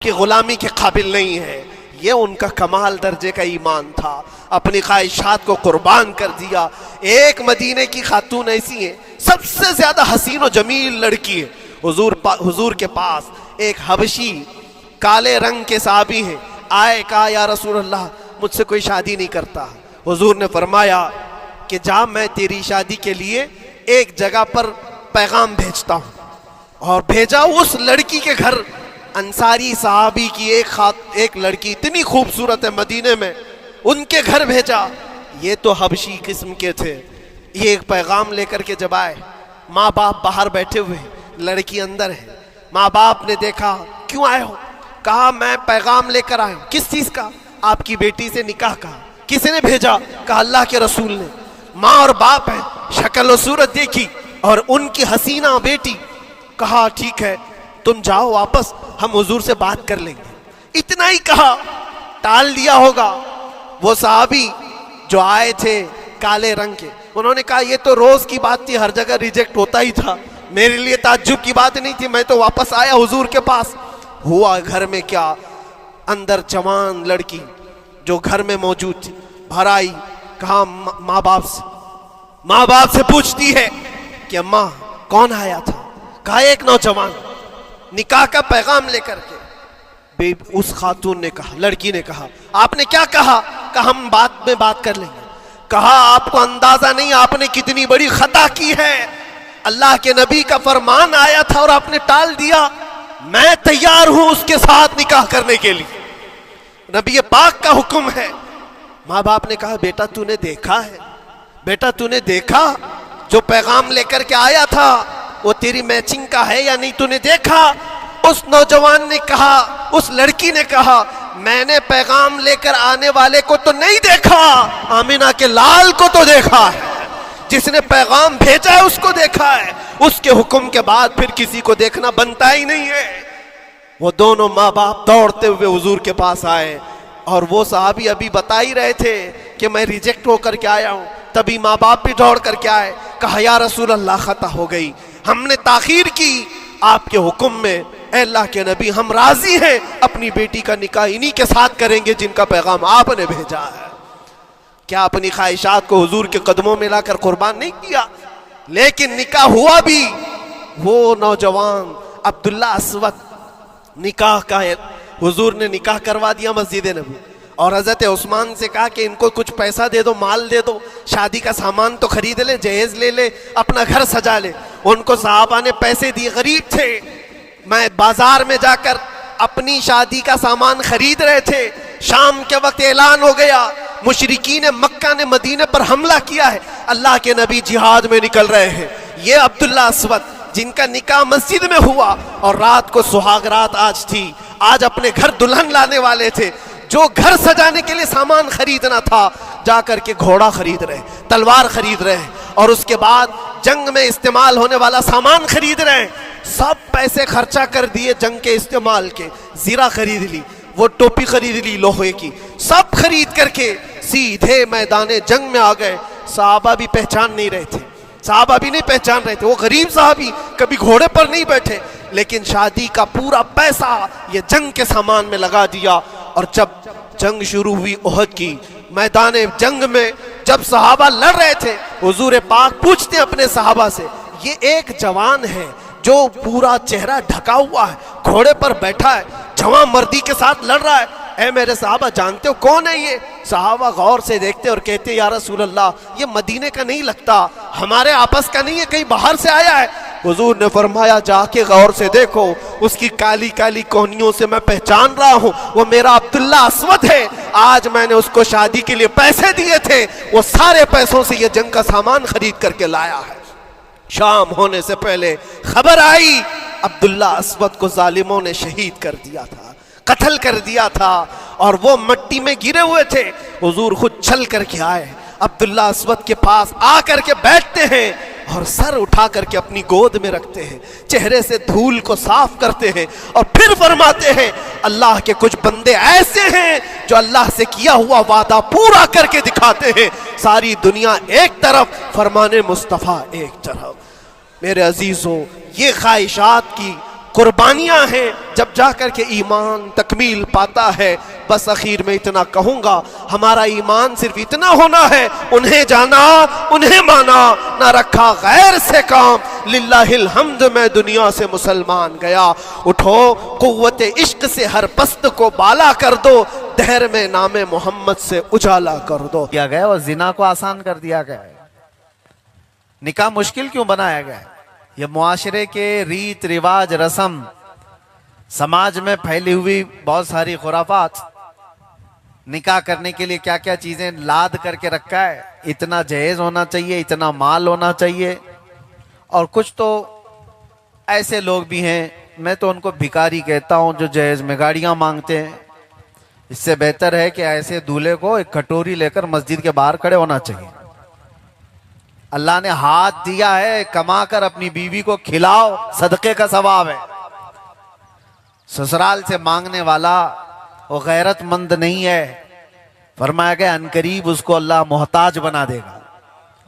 कि गुलामी के काबिल नहीं है। ये उनका कमाल दर्जे का ईमान था, अपनी ख्वाहिशात को कुर्बान कर दिया। एक मदीने की खातून ऐसी है, सबसे ज्यादा हसीन और जमील लड़की है। हुजूर के पास एक हबशी काले रंग के साहबी हैं, आए कहा या रसूल अल्लाह मुझसे कोई शादी नहीं करता। हुजूर ने फरमाया कि जा मैं तेरी शादी के लिए एक जगह पर पैगाम भेजता हूँ, और भेजा उस लड़की के घर। अंसारी साहबी की एक लड़की इतनी खूबसूरत है मदीने में, उनके घर भेजा। ये तो हबशी किस्म के थे। ये एक पैगाम लेकर के जब आए, माँ बाप बाहर बैठे हुए, लड़की अंदर है। माँ बाप ने देखा, क्यों आए हो? कहा मैं पैगाम लेकर आया हूँ। किस चीज का? आपकी बेटी से निकाह का। किसने भेजा? कहा अल्लाह के रसूल ने। माँ और बाप है, शक्ल और सूरत देखी और उनकी हसीना बेटी। कहा ठीक है तुम जाओ वापस, हम हुजूर से बात कर लेंगे। इतना ही कहा, टाल दिया होगा। वो साहबी जो आए थे काले रंग के, उन्होंने कहा ये तो रोज की बात थी, हर जगह रिजेक्ट होता ही था, मेरे लिए ताज्जुब की बात नहीं थी, मैं तो वापस आया हुजूर के पास। हुआ घर में क्या, अंदर जवान लड़की जो घर में मौजूद थी भर आई। कहा माँ बाप से पूछती है कि अम्मा कौन आया था? कहा एक नौजवान निकाह का पैगाम लेकर के। उस खातून ने कहा, लड़की ने कहा आपने क्या कहा? कहा हम बाद में बात कर लेंगे। कहा आपको अंदाजा नहीं आपने कितनी बड़ी खता की है। अल्लाह के नबी का फरमान आया था और आपने टाल दिया। मैं तैयार हूं उसके साथ निकाह करने के लिए, नबी पाक का हुक्म है। माँ बाप ने कहा बेटा तूने देखा है? बेटा तूने देखा जो पैगाम लेकर के आया था वो तेरी मैचिंग का है या नहीं? तूने देखा? उस नौजवान ने कहा, उस लड़की ने कहा मैंने पैगाम लेकर आने वाले को तो नहीं देखा, आमिना के लाल को तो देखा है, जिसने पैगाम भेजा है उसको देखा है। उसके हुक्म के बाद फिर किसी को देखना बनता ही नहीं है। वो दोनों माँ बाप दौड़ते हुए हुजूर के पास आए, और वो साहबी अभी बता ही रहे थे कि मैं रिजेक्ट होकर के आया हूँ। तभी माँ बाप भी दौड़ करके आए, कहा या रसूल अल्लाह खता हो गई, हमने ताखीर की आपके हुक्म में। अल्लाह के नबी हम राजी हैं, अपनी बेटी का निकाह इन्हीं के साथ करेंगे जिनका पैगाम आपने भेजा है। क्या अपनी ख्वाहिशात को हुजूर के कदमों में लाकर कुर्बान नहीं किया? लेकिन निकाह हुआ भी। वो नौजवान अब्दुल्ला अस्वद निकाह का है, हुजूर ने निकाह करवा दिया मस्जिद नबी, और हजरत उस्मान से कहा कि इनको कुछ पैसा दे दो, माल दे दो, शादी का सामान तो खरीद ले, जहेज ले ले, अपना घर सजा ले। उनको साहबा ने पैसे दिए, गरीब थे। मैं बाजार में जाकर अपनी शादी का सामान खरीद रहे थे, शाम के वक्त ऐलान हो गया मुशरिकीन मक्का ने मदीने पर हमला किया है, अल्लाह के नबी जिहाद में निकल रहे हैं। ये अब्दुल्ला अस्वद जिनका निकाह मस्जिद में हुआ और रात को सुहाग रात आज थी, आज अपने घर दुल्हन लाने वाले थे, जो घर सजाने के लिए सामान खरीदना था जाकर के घोड़ा खरीद रहे, तलवार खरीद रहे, और उसके बाद जंग में इस्तेमाल होने वाला सामान खरीद रहे। सब पैसे खर्चा कर दिए जंग के इस्तेमाल के। जीरा खरीद ली, वो टोपी खरीद ली लोहे की, सब खरीद करके सीधे मैदाने जंग में आ गए। साहबा भी पहचान नहीं रहे थे, साहबा भी नहीं पहचान रहे थे। वो गरीब साहबी कभी घोड़े पर नहीं बैठे, लेकिन शादी का पूरा पैसा ये जंग के सामान में लगा दिया। और जब जंग शुरू हुई ओहद की, मैदाने जंग में जब सहाबा लड़ रहे थे, हुजूर पाक पूछते अपने सहाबा से, ये एक जवान है जो पूरा चेहरा ढका हुआ है, घोड़े पर बैठा है, जवां मर्दी के साथ लड़ रहा है, ऐ मेरे साहबा जानते हो कौन है ये? साहबा गौर से देखते और कहते या रसूल अल्लाह ये मदीने का नहीं लगता, हमारे आपस का नहीं है, कहीं बाहर से आया है। हुजूर ने फरमाया जाके गौर से देखो, उसकी काली काली कोहनियों से मैं पहचान रहा हूँ, वो मेरा अब्दुल्ला अस्वद है। आज मैंने उसको शादी के लिए पैसे दिए थे, वो सारे पैसों से ये जंग का सामान खरीद करके लाया है। शाम होने से पहले खबर आई अब्दुल्ला अस्वद को जालिमों ने शहीद कर दिया था, कत्ल कर दिया था, और वो मिट्टी में गिरे हुए थे। हुजूर खुद चल करके आए, अब्दुल्ला अस्वद के पास आकर के बैठते हैं और सर उठा करके अपनी गोद में रखते हैं, चेहरे से धूल को साफ करते हैं, और फिर फरमाते हैं अल्लाह के कुछ बंदे ऐसे हैं जो अल्लाह से किया हुआ वादा पूरा करके दिखाते हैं। सारी दुनिया एक तरफ, फरमाने मुस्तफ़ा एक तरफ। मेरे अजीजों, ये ख्वाहिशात की कुर्बानियां हैं, जब जाकर के ईमान तकमील पाता है। बस आखिर में इतना कहूंगा, हमारा ईमान सिर्फ इतना होना है, उन्हें जाना उन्हें माना, ना रखा गैर से काम, लिल्लाहिल हम्द मैं दुनिया से मुसलमान गया। उठो कुव्वत इश्क से हर पस्त को बाला कर दो, दहर में नामे मोहम्मद से उजाला कर दो। किया गया और जिना को आसान कर दिया गया है। निकाह मुश्किल क्यों बनाया गया है? ये मुआशरे के रीत रिवाज रस्म, समाज में फैली हुई बहुत सारी खुराफात, निकाह करने के लिए क्या क्या चीजें लाद करके रखा है। इतना जहेज होना चाहिए, इतना माल होना चाहिए। और कुछ तो ऐसे लोग भी हैं, मैं तो उनको भिखारी कहता हूं, जो जहेज में गाड़ियां मांगते हैं। इससे बेहतर है कि ऐसे दूल्हे को एक कटोरी लेकर मस्जिद के बाहर खड़े होना चाहिए। अल्लाह ने हाथ दिया है, कमा कर अपनी बीवी को खिलाओ, सदके का सवाब है। ससुराल से मांगने वाला वो गैरतमंद नहीं है। फरमाया गया अनकरीब उसको अल्लाह मोहताज बना देगा,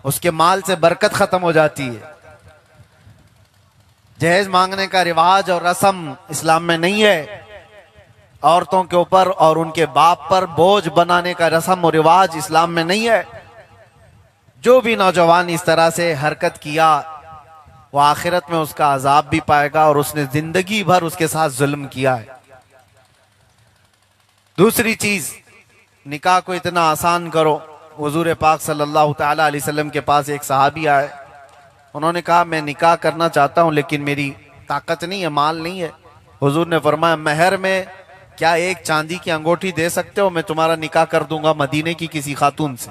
उसके माल से बरकत खत्म हो जाती है। जहेज मांगने का रिवाज और रस्म इस्लाम में नहीं है। औरतों के ऊपर और उनके बाप पर बोझ बनाने का रस्म और रिवाज इस्लाम में नहीं है। जो भी नौजवान इस तरह से हरकत किया, वो आखिरत में उसका अजाब भी पाएगा, और उसने जिंदगी भर उसके साथ जुल्म किया है। दूसरी चीज, निकाह को इतना आसान करो। हुजूर पाक सल्लल्लाहु तआला अलैहि वसल्लम के पास एक सहाबी आए, उन्होंने कहा मैं निकाह करना चाहता हूं लेकिन मेरी ताकत नहीं है, माल नहीं है। हुजूर ने फरमाया महर में क्या एक चांदी की अंगूठी दे सकते हो? मैं तुम्हारा निकाह कर दूंगा मदीने की किसी खातून से।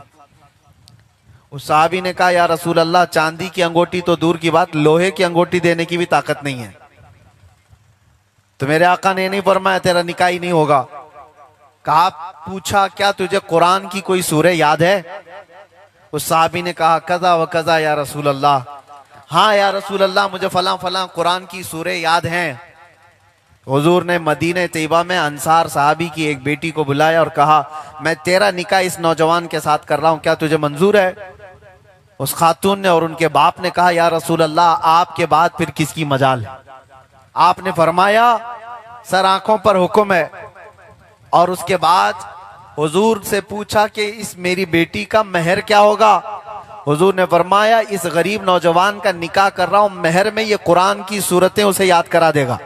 उस सहाबी ने कहा या रसूल अल्लाह, चांदी की अंगूठी तो दूर की बात, लोहे की अंगूठी देने की भी ताकत नहीं है। तो मेरे आका ने नहीं फरमाया तेरा निकाह ही नहीं होगा। कहा, पूछा क्या तुझे कुरान की कोई सूरह याद है? उस सहाबी ने कहा कज़ा व कज़ा या रसूल अल्लाह। हाँ या रसूल अल्लाह, मुझे फलां फलां कुरान की सूरह याद हैं। हुजूर ने मदीने तैयबा में अंसार साहबी की एक बेटी को बुलाया और कहा मैं तेरा निकाह इस नौजवान के साथ कर रहा हूं, क्या तुझे मंजूर है? उस खातून ने और उनके बाप ने कहा या रसूल अल्लाह, आपके बाद फिर किसकी मजाल है? आपने फरमाया सर आंखों पर हुक्म है। और उसके बाद हुजूर से पूछा कि इस मेरी बेटी का महर क्या होगा? हुजूर ने फरमाया इस गरीब नौजवान का निकाह कर रहा हूं, महर में ये कुरान की सूरतें उसे याद करा देगा।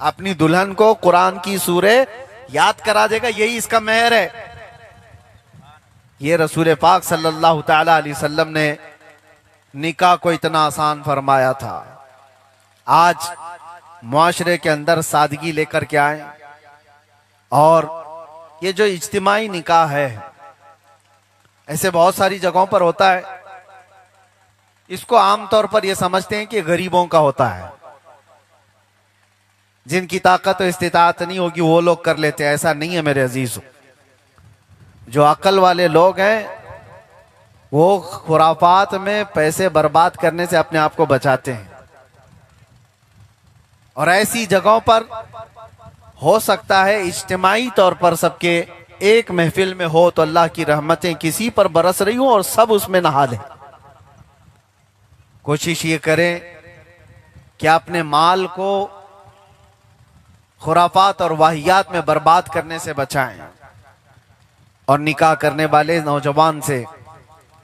अपनी दुल्हन को कुरान की सूरह याद करा देगा, यही इसका महर है। ये रसूल पाक सल्लल्लाहु तआला अलैहि वसल्लम ने निकाह को इतना आसान फरमाया था। आज मुआशरे के अंदर सादगी लेकर के आए, और ये जो इज्तिमाई निकाह है ऐसे बहुत सारी जगहों पर होता है। इसको आमतौर पर ये समझते हैं कि गरीबों का होता है, जिनकी ताकत और इस्तिताअत नहीं होगी वो लोग कर लेते हैं। ऐसा नहीं है मेरे अजीजों। जो अक्ल वाले लोग हैं वो खुराफात में पैसे बर्बाद करने से अपने आप को बचाते हैं। और ऐसी जगहों पर हो सकता है इज्तिमाई तौर पर सबके एक महफिल में हो तो अल्लाह की रहमतें किसी पर बरस रही हो और सब उसमें नहा लें। कोशिश ये करें कि अपने माल को खुराफात और वाहियात में बर्बाद करने से बचाएं। और निकाह करने वाले नौजवान से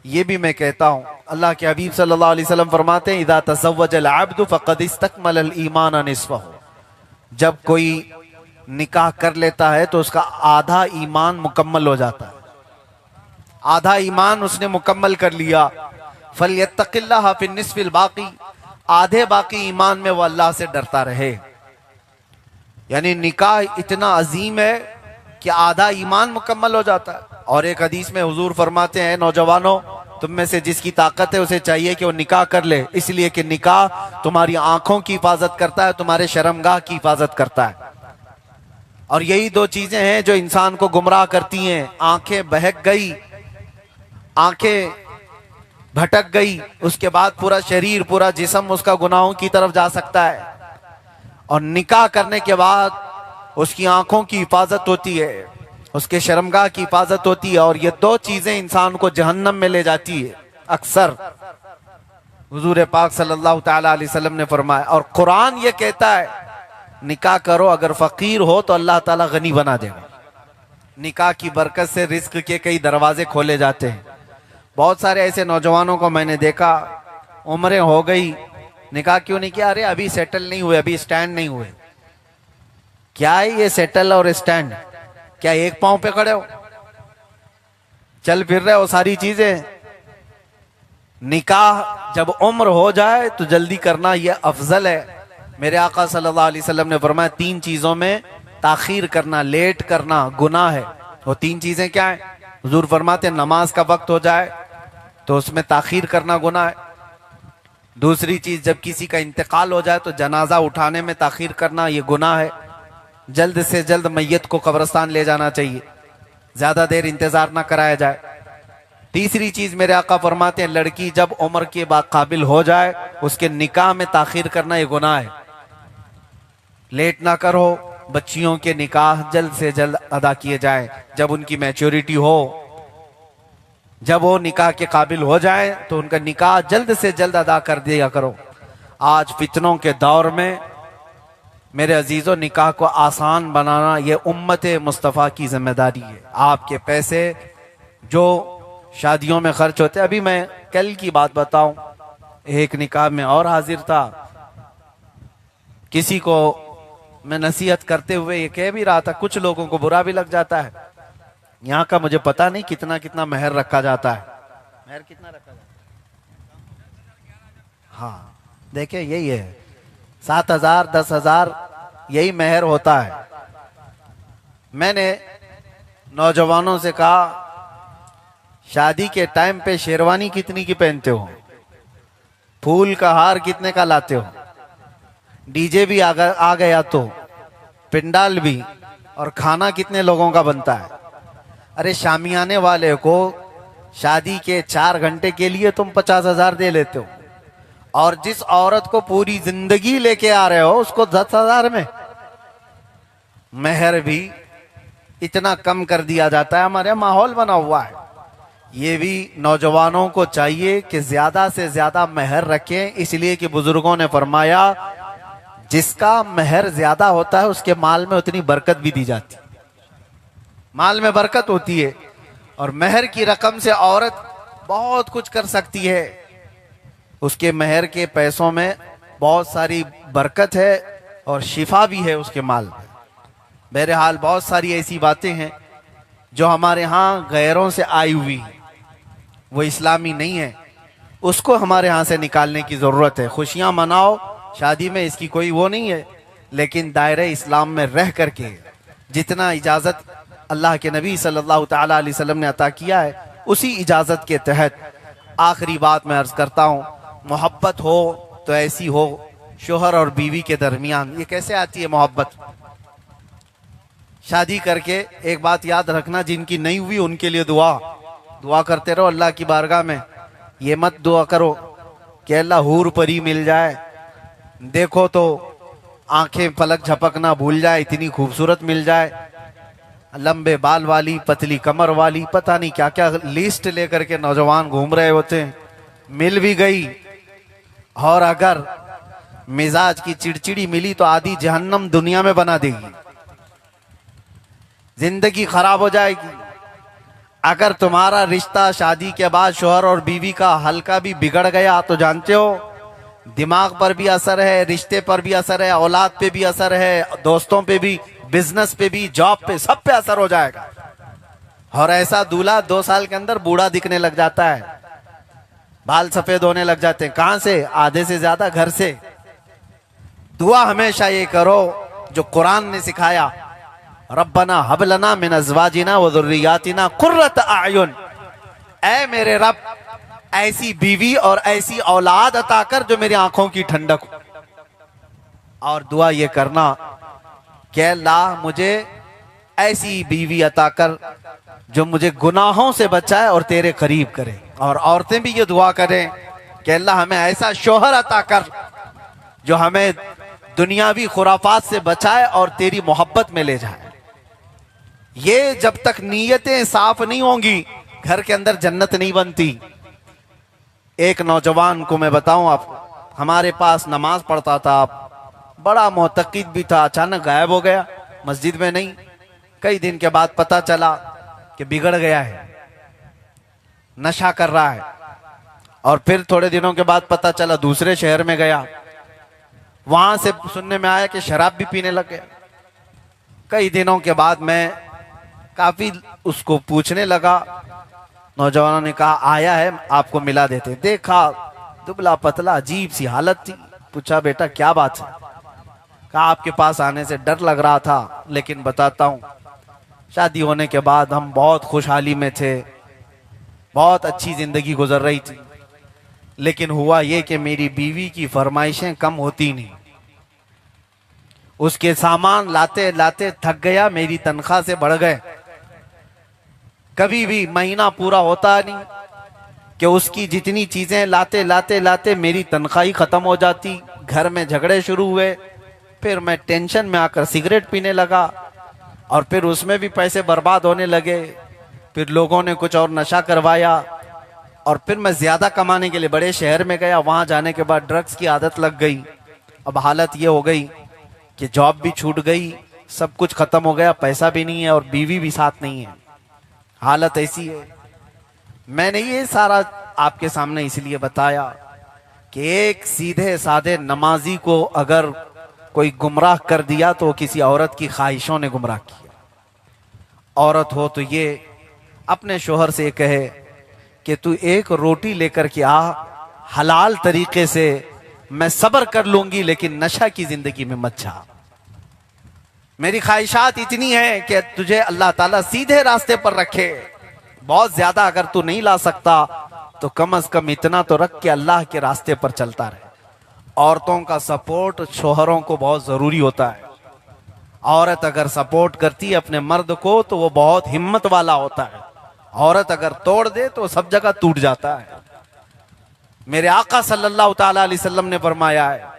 ये भी मैं कहता हूं, अल्लाह के हबीब सल्लल्लाहु अलैहि वसल्लम फरमाते हैं इदा तज़व्वजल अब्दु फक़द इस्तकमलल ईमान निस्फ़हु। जब कोई निकाह कर लेता है तो उसका आधा ईमान मुकम्मल हो जाता है। आधा ईमान उसने मुकम्मल कर लिया। फलयत्तक़िल्लाह फ़िन्निस्फ़िल बाक़ी, आधे बाकी ईमान में वो अल्लाह से डरता रहे। यानी निकाह इतना अजीम है कि आधा ईमान मुकम्मल हो जाता है। और एक हदीस में हुजूर फरमाते हैं नौजवानों, तुम में से जिसकी ताकत है उसे चाहिए कि वो निकाह कर ले, इसलिए कि निकाह तुम्हारी आंखों की हिफाजत करता है, तुम्हारे शर्मगाह की हिफाजत करता है। और यही दो चीजें हैं जो इंसान को गुमराह करती हैं। आंखें बहक गई, आंखें भटक गई, उसके बाद पूरा शरीर पूरा जिस्म उसका गुनाहों की तरफ जा सकता है। और निकाह करने के बाद उसकी आंखों की हिफाजत होती है, उसके शर्मगाह की हिफाजत होती है। और ये दो चीजें इंसान को जहन्नम में ले जाती है अक्सर। हुजूर पाक सल्लल्लाहु ताला अलैहि वसल्लम ने फरमाया, और कुरान ये कहता है निकाह करो, अगर फकीर हो तो अल्लाह ताला गनी बना देगा। निकाह की बरकत से रिस्क के कई दरवाजे खोले जाते हैं। बहुत सारे ऐसे नौजवानों को मैंने देखा, उम्रें हो गई, निकाह क्यों नहीं किया? अरे अभी सेटल नहीं हुए, अभी स्टैंड नहीं हुए। क्या है ये सेटल और स्टैंड? क्या एक पांव पे खड़े हो, चल फिर रहे हो सारी चीजें? निकाह जब उम्र हो जाए तो जल्दी करना ये अफजल है। मेरे आका सल्लल्लाहु अलैहि वसल्लम ने फरमाया 3 चीजों में ताखीर करना, लेट करना गुनाह है। वो 3 चीजें क्या है? हुजूर फरमाते हैं नमाज का वक्त हो जाए तो उसमें ताखीर करना गुनाह है। दूसरी चीज, जब किसी का इंतकाल हो जाए तो जनाजा उठाने में ताखीर करना ये गुनाह है। जल्द से जल्द मैयत को कब्रिस्तान ले जाना चाहिए, ज्यादा देर इंतजार ना कराया जाए। तीसरी चीज मेरे आका फरमाते हैं लड़की जब उम्र के काबिल हो जाए उसके निकाह में ताखीर करना ये गुनाह है। लेट ना करो, बच्चियों के निकाह जल्द से जल्द अदा किए जाए। जब उनकी मैच्योरिटी हो, जब वो निकाह के काबिल हो जाए तो उनका निकाह जल्द से जल्द अदा कर दिया करो। आज फितनों के दौर में मेरे अजीजों, निकाह को आसान बनाना ये उम्मत मुस्तफ़ा की जिम्मेदारी है। आपके पैसे जो शादियों में खर्च होते, अभी मैं कल की बात बताऊं, एक निकाह में और हाजिर था, किसी को मैं नसीहत करते हुए ये कह भी रहा था, कुछ लोगों को बुरा भी लग जाता है। यहाँ का मुझे पता नहीं कितना कितना मेहर रखा जाता है। मेहर कितना रखा जाता है? हाँ देखिए यही है, 7,000 10,000 यही मेहर होता है। मैंने नौजवानों से कहा शादी के टाइम पे शेरवानी कितनी की पहनते हो, फूल का हार कितने का लाते हो, डीजे भी आ गया तो पिंडाल भी, और खाना कितने लोगों का बनता है? अरे शामियाने वाले को शादी के 4 घंटे के लिए तुम 50,000 दे लेते हो, और जिस औरत को पूरी जिंदगी लेके आ रहे हो उसको 10,000 में मेहर भी इतना कम कर दिया जाता है। हमारे माहौल बना हुआ है। ये भी नौजवानों को चाहिए कि ज्यादा से ज्यादा मेहर रखें, इसलिए कि बुजुर्गों ने फरमाया जिसका मेहर ज्यादा होता है उसके माल में उतनी बरकत भी दी जाती है। माल में बरकत होती है, और मेहर की रकम से औरत बहुत कुछ कर सकती है। उसके मेहर के पैसों में बहुत सारी बरकत है और शिफा भी है उसके माल में। बहरहाल बहुत सारी ऐसी बातें हैं जो हमारे यहाँ गैरों से आई हुई है, वो इस्लामी नहीं है, उसको हमारे यहाँ से निकालने की जरूरत है। खुशियां मनाओ शादी में, इसकी कोई वो नहीं है, लेकिन दायरे इस्लाम में रह करके जितना इजाजत अल्लाह के नबी सल्लल्लाहु ताला अलैहि वसल्लम ने अता किया है उसी इजाजत के तहत। आखिरी बात मैं अर्ज करता हूँ, मोहब्बत हो तो ऐसी हो शोहर और बीवी के दरमियान। ये कैसे आती है मोहब्बत? शादी करके एक बात याद रखना, जिनकी नहीं हुई उनके लिए दुआ करते रहो अल्लाह की बारगाह में। ये मत दुआ करो कि अल्लाह हूर परी मिल जाए, देखो तो आंखें पलक झपकना भूल जाए, इतनी खूबसूरत मिल जाए, लंबे बाल वाली, पतली कमर वाली, पता नहीं क्या क्या लिस्ट लेकर के नौजवान घूम रहे होते हैं। मिल भी गई, और अगर मिजाज की चिड़चिड़ी मिली तो आधी जहन्नम दुनिया में बना देगी, जिंदगी खराब हो जाएगी। अगर तुम्हारा रिश्ता शादी के बाद शोहर और बीवी का हल्का भी बिगड़ गया तो जानते हो दिमाग पर भी असर है, रिश्ते पर भी असर है, औलाद पे भी असर है, दोस्तों पे भी, बिजनेस पे भी, जॉब पे, सब पे असर हो जाएगा। और ऐसा दूल्हा 2 साल के अंदर बूढ़ा दिखने लग जाता है, बाल सफेद होने लग जाते हैं। कहां से? आधे से ज्यादा घर से। दुआ हमेशा ये करो जो कुरान ने सिखाया, रब्बना हब लना मिन अज़वाजिना व ज़ुर्रियातिना कुर्रत अयुन। ऐ मेरे रब, ऐसी बीवी और ऐसी औलाद अता कर जो मेरी आंखों की ठंडक हो। और दुआ ये करना कि अल्लाह मुझे ऐसी बीवी अता कर जो मुझे गुनाहों से बचाए और तेरे करीब करे। और औरतें भी ये दुआ करें कि अल्लाह हमें ऐसा शोहर अता कर जो हमें दुनियावी खुराफात से बचाए और तेरी मोहब्बत में ले जाए। ये जब तक नीयतें साफ नहीं होंगी घर के अंदर जन्नत नहीं बनती। एक नौजवान को मैं बताऊं आपको, हमारे पास नमाज पढ़ता था, बड़ा मोतक़िद भी था, अचानक गायब हो गया, मस्जिद में नहीं। कई दिन के बाद पता चला कि बिगड़ गया है, नशा कर रहा है। और फिर थोड़े दिनों के बाद पता चला दूसरे शहर में गया, वहां से सुनने में आया कि शराब भी पीने लग गया। कई दिनों के बाद मैं काफी उसको पूछने लगा, नौजवानों ने कहा आया है, आपको मिला देते। देखा दुबला पतला, अजीब सी हालत थी। पूछा बेटा क्या बात है? कहा आपके पास आने से डर लग रहा था, लेकिन बताता हूं, शादी होने के बाद हम बहुत खुशहाली में थे, बहुत अच्छी जिंदगी गुजर रही थी, लेकिन हुआ ये कि मेरी बीवी की फरमाइशें कम होती नहीं। उसके सामान लाते लाते थक गया, मेरी तनख्वाह से बढ़ गए। कभी भी महीना पूरा होता नहीं कि उसकी जितनी चीजें लाते लाते लाते मेरी तनख्वाह ही खत्म हो जाती। घर में झगड़े शुरू हुए, फिर मैं टेंशन में आकर सिगरेट पीने लगा, और फिर उसमें भी पैसे बर्बाद होने लगे। फिर लोगों ने कुछ और नशा करवाया, और फिर मैं ज्यादा कमाने के लिए बड़े शहर में गया। वहां जाने के बाद ड्रग्स की आदत लग गई। अब हालत ये हो गई कि जॉब भी छूट गई, सब कुछ खत्म हो गया, पैसा भी नहीं है और बीवी भी साथ नहीं है। हालत ऐसी है। मैंने ये सारा आपके सामने इसलिए बताया कि एक सीधे साधे नमाजी को अगर कोई गुमराह कर दिया तो किसी औरत की ख्वाहिशों ने गुमराह किया। औरत हो तो ये अपने शोहर से कहे कि तू एक रोटी लेकर के आ, हलाल तरीके से, मैं सब्र कर लूंगी, लेकिन नशा की जिंदगी में मत जा। मेरी ख्वाहिशात इतनी है कि तुझे अल्लाह ताला सीधे रास्ते पर रखे। बहुत ज्यादा अगर तू नहीं ला सकता तो कम से कम इतना तो रख के अल्लाह के रास्ते पर चलता रहे। औरतों का सपोर्ट शोहरों को बहुत जरूरी होता है। औरत अगर सपोर्ट करती है अपने मर्द को तो वो बहुत हिम्मत वाला होता है। औरत अगर तोड़ दे तो सब जगह टूट जाता है। मेरे आका सल्लल्लाहु ताला अलैहि वसल्लम ने फरमाया है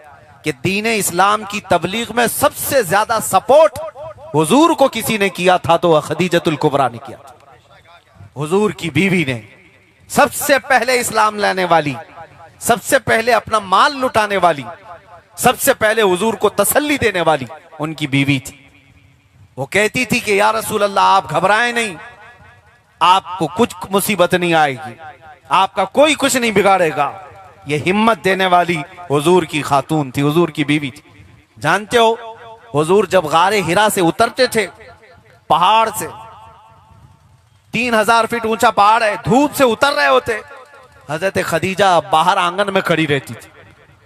कि दीन इस्लाम की तबलीग में सबसे ज्यादा सपोर्ट हुजूर को किसी ने किया था तो वह खदीजतुल कुबरा ने किया था। हुजूर की बीवी ने सबसे पहले इस्लाम लाने वाली, सबसे पहले अपना माल लुटाने वाली, सबसे पहले हुजूर को तसल्ली देने वाली उनकी बीवी थी। वो कहती थी कि या रसूल अल्लाह आप घबराएं नहीं, आपको कुछ मुसीबत नहीं आएगी, आपका कोई कुछ नहीं बिगाड़ेगा। ये हिम्मत देने वाली हुजूर की खातून थी, हुजूर की बीवी थी। जानते हो हुजूर जब गारे हिरा से उतरते थे, पहाड़ से 3000 फीट ऊंचा पहाड़ है, धूप से उतर रहे होते, हजरत खदीजा बाहर आंगन में खड़ी रहती थी।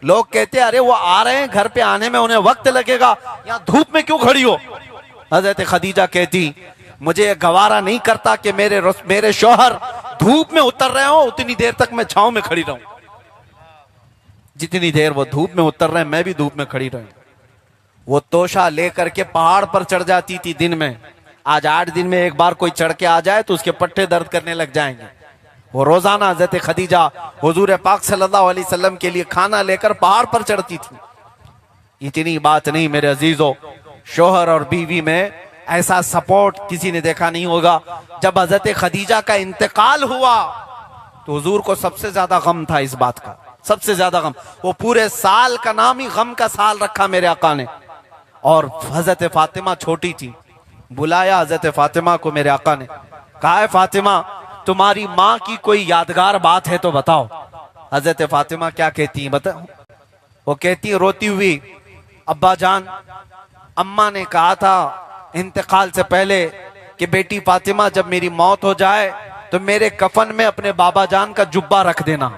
लोग कहते अरे वो आ रहे हैं, घर पे आने में उन्हें वक्त लगेगा, यहाँ धूप में क्यों खड़ी हो? हजरत खदीजा कहती मुझे गवारा नहीं करता कि मेरे शौहर धूप में उतर रहे हो, उतनी देर तक मैं छांव में खड़ी रहूं। जितनी देर वो धूप में उतर रहे मैं भी धूप में खड़ी रहूं। वो तोशा लेकर के पहाड़ पर चढ़ जाती थी दिन में। आज 8 दिन में एक बार कोई चढ़ के आ जाए तो उसके पट्टे दर्द करने लग जाएंगे। वो रोजाना हज़रत खदीजा हुजूर पाक सल्लल्लाहु अलैहि वसल्लम के लिए खाना लेकर पहाड़ पर चढ़ती थी। इतनी बात नहीं मेरे अजीजों, शोहर और बीवी में ऐसा सपोर्ट किसी ने देखा नहीं होगा। जब हज़रत खदीजा का इंतकाल हुआ तो हुजूर को सबसे ज्यादा गम था इस बात का, सबसे ज्यादा गम। वो पूरे साल का नाम ही गम का साल रखा मेरे आका ने। और हज़रत फातिमा छोटी थी, बुलाया हज़रत फातिमा को मेरे आका ने, कहा है फातिमा तुम्हारी माँ की कोई यादगार बात है तो बताओ। हज़रत फातिमा क्या कहती है बताओ? वो कहती है रोती हुई, अब्बा जान अम्मा ने कहा था इंतकाल से पहले कि बेटी फातिमा जब मेरी मौत हो जाए तो मेरे कफन में अपने बाबा जान का जुब्बा रख देना।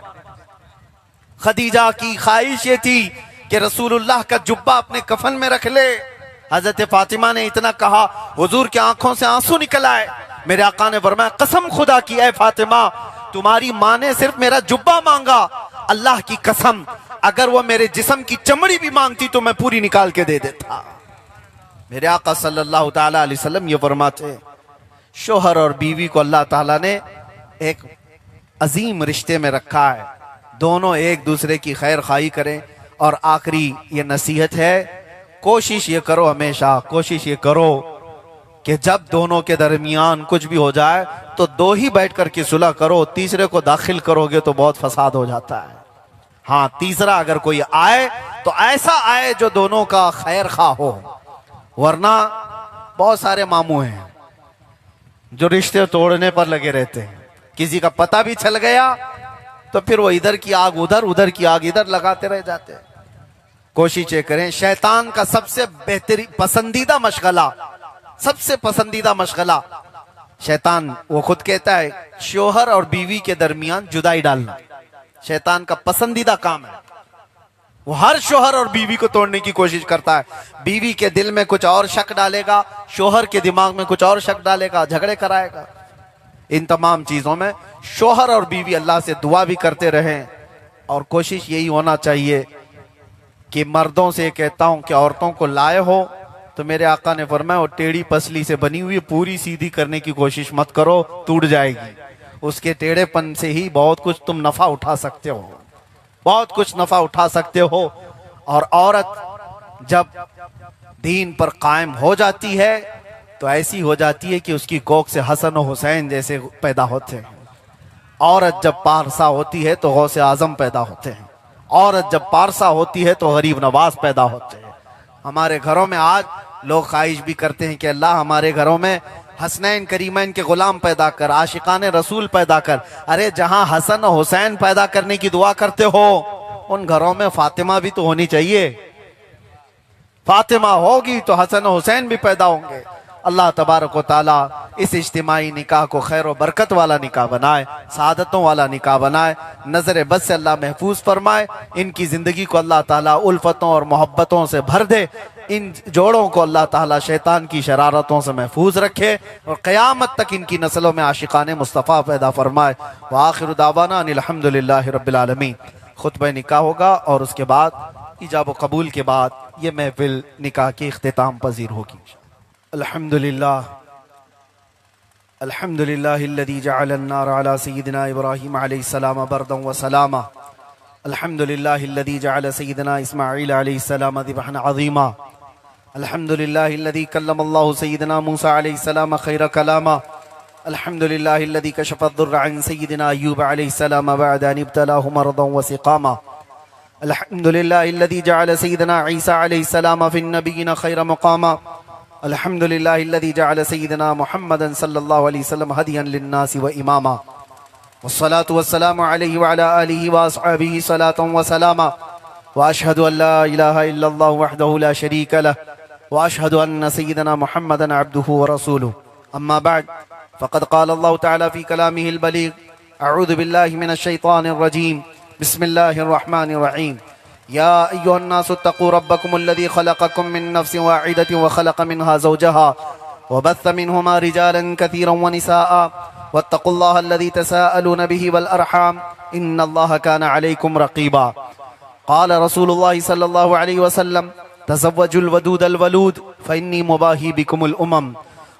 खदीजा की ख्वाहिश ये थी कि रसूलुल्लाह का जुब्बा अपने कफन में रख ले। हजरत फातिमा ने इतना कहा, हुजूर की आंखों से आंसू निकल आए। मेरे आका ने फरमाया कसम खुदा की है फातिमा, तुम्हारी माँ ने सिर्फ मेरा जुब्बा मांगा, अल्लाह की कसम अगर वो मेरे जिस्म की चमड़ी भी मांगती तो मैं पूरी निकाल के दे देता। मेरे आका सल्लल्लाहु ताला अलैहि वसल्लम ये फरमाते, शोहर और बीवी को अल्लाह ताला ने एक अजीम रिश्ते में रखा है, दोनों एक दूसरे की खैर खाई करें। और आखिरी ये नसीहत है, कोशिश ये करो, हमेशा कोशिश ये करो कि जब दोनों के दरमियान कुछ भी हो जाए तो दो ही बैठ करके सुलह करो, तीसरे को दाखिल करोगे तो बहुत फसाद हो जाता है। हाँ, तीसरा अगर कोई आए तो ऐसा आए जो दोनों का खैर खा हो, वरना बहुत सारे मामू हैं जो रिश्ते तोड़ने पर लगे रहते हैं। किसी का पता भी चल गया तो फिर वो इधर की आग उधर, उधर की आग इधर लगाते रह जाते हैं। कोशिशें करें। शैतान का सबसे बेहतरीन पसंदीदा मशगला, सबसे पसंदीदा मशगला, शैतान वो खुद कहता है शोहर और बीवी के दरमियान जुदाई डालना शैतान का पसंदीदा काम है। वो हर शोहर और बीवी को तोड़ने की कोशिश करता है। बीवी के दिल में कुछ और शक डालेगा, शोहर के दिमाग में कुछ और शक डालेगा, झगड़े कराएगा। इन तमाम चीजों में शोहर और बीवी अल्लाह से दुआ भी करते रहें, और कोशिश यही होना चाहिए कि मर्दों से कहता हूं कि औरतों को लाए हो तो मेरे आका ने फरमाया वो टेढ़ी पसली से बनी हुई पूरी सीधी करने की कोशिश मत करो, टूट जाएगी। उसके टेढ़ेपन से ही बहुत कुछ तुम नफा उठा सकते हो, बहुत कुछ नफा उठा सकते हो। और औरत जब दीन पर कायम हो जाती है तो ऐसी हो जाती है कि उसकी कोख से हसन और हुसैन जैसे पैदा होते हैं। औरत जब पारसा होती है तो गौसे आजम पैदा होते हैं। औरत जब पारसा होती है तो गरीब नवाज पैदा होते हैं। हमारे घरों में आज लोग ख्वाहिश भी करते हैं कि अल्लाह हमारे घरों में हसनैन करीमैन के गुलाम पैदा कर, आशिकान रसूल पैदा कर। अरे जहां हसन और हुसैन पैदा करने की दुआ करते हो उन घरों में फातिमा भी तो होनी चाहिए। फातिमा होगी तो हसन और हुसैन भी पैदा होंगे। अल्लाह तबारक व तआला इस इज्तिमाई निकाह को खैर व बरकत वाला निकाह बनाए, सादतों वाला निकाह बनाए, नजर बद से अल्लाह महफूज फरमाए। इनकी जिंदगी को अल्लाह ताला उल्फतों और मोहब्बतों से भर दे। इन जोड़ों को अल्लाह ताला शैतान की शरारतों से महफूज रखे और क़यामत तक इनकी नस्लों में आशिकाने मुस्तफ़ा पैदा फरमाए। व आखिर दावाना अनिल हम्दुलिल्लाहि रब्बिल आलमीन। खुतबा निकाह होगा और उसके बाद इजाब कबूल के बाद ये महफिल निकाह की इख्तिताम पजीर होगी। अल्हम्दुलिल्लाह अल्हम्दुलिल्लाहिल्लज़ी जअलन-नार अला सय्यिदिना इब्राहीम अलैहिस्सलाम बरदन व सलामा। अल्हम्दुलिल्लाहिल्लज़ी जअल सय्यिदना इस्माईल अलैहिस्सलाम ज़िबहन अज़ीमा। अल्हम्दुलिल्लाहिल्लज़ी कल्लमल्लाहु सय्यिदना मूसा अलैहिस्सलाम खैर कलामा। अल्हम्दुलिल्लाहिल्लज़ी कशफ़ अद-दुर्र अन सय्यिदिना अय्यूब अलैहिस्सलाम बअद अन इब्तलाहु मरदन व सिक़ामा। अल्हम्दुलिल्लाहिल्लज़ी जअल सय्यिदना ईसा अलैहिस्सलाम फ़िन-नबिय्यिन खैर मक़ामा। अल्हम्दुलिल्लाहिल्लज़ी जअल सय्यिदना मुहम्मदन सल्लल्लाहु अलैहि वसल्लम हदियन लिन्नासि व इमामा। वस्सलातु वस्सलामु अलैहि व अला आलिहि व अस्हाबिहि सलातन व सलामा। व अशहदु अन ला इलाहा इल्लल्लाहु वहदहु ला शरीका लहु व अशहदु अन्न सय्यिदना मुहम्मदन अब्दुहु व रसूलुहु। अम्मा बअद फ़क़द क़ाल अल्लाहु तआला फ़ी कलामिहिल बलीग़। अऊज़ु बिल्लाहि मिनश शैतानिर रजीम। बिस्मिल्लाहिर रहमानिर रहीम। या अय्युहन्नासु इत्तक़ू रब्बकुमुल्लज़ी ख़लक़कुम मिन नफ़्सिन वाहिदतिन व ख़लक़ मिनहा ज़ौजहा व बस्स मिनहुमा रिजालन कसीरन व निसाअ वत्तक़ुल्लाहल्लज़ी तसाअलून बिही वल अरहाम इन्नल्लाहा काना अलैकुम रक़ीबा। क़ाल रसूलुल्लाहि सल्लल्लाहु अलैहि वसल्लम तज़व्वजुल वदूदल वलूद फ़इन्नी मुबाही बिकुमुल उमम।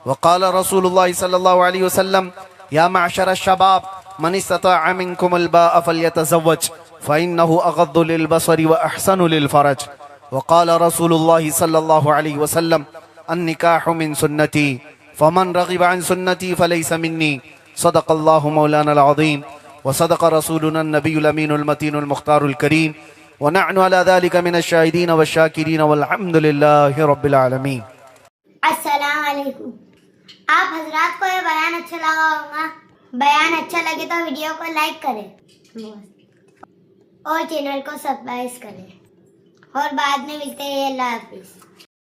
व क़ाल रसूलुल्लाहि सल्लल्लाहु अलैहि वसल्लम या मअशर अश-शबाब मन इस्तताअ मिनकुमुल बाअ फ़ल्यतज़व्वज फ़इन्नहु अग़द्दु लिल-बसरि व अहसनु लिल-फ़रज। व क़ाल रसूलुल्लाहि सल्लल्लाहु अलैहि वसल्लम अन-निकाहु मिन सुन्नती फ़मन रग़िब अन सुन्नती फ़लैसा मिन्नी। सदक़ल्लाहु मौलानल अज़ीम व सदक़ रसूलुना नबियुल अमीनुल मतीनुल मुख़्तारुल करीम व नहनु अला ज़ालिका मिनश शाहिदीन व शाकिरीन वल्हम्दुलिल्लाहि रब्बिल आलमीन। अस्सलाम वालेकुम। आप हजरात को ये बयान अच्छा लगा होगा। बयान अच्छा लगे तो वीडियो को लाइक करें और चैनल को सब्सक्राइब करें और बाद में मिलते हैं। अल्लाह हाफिज़।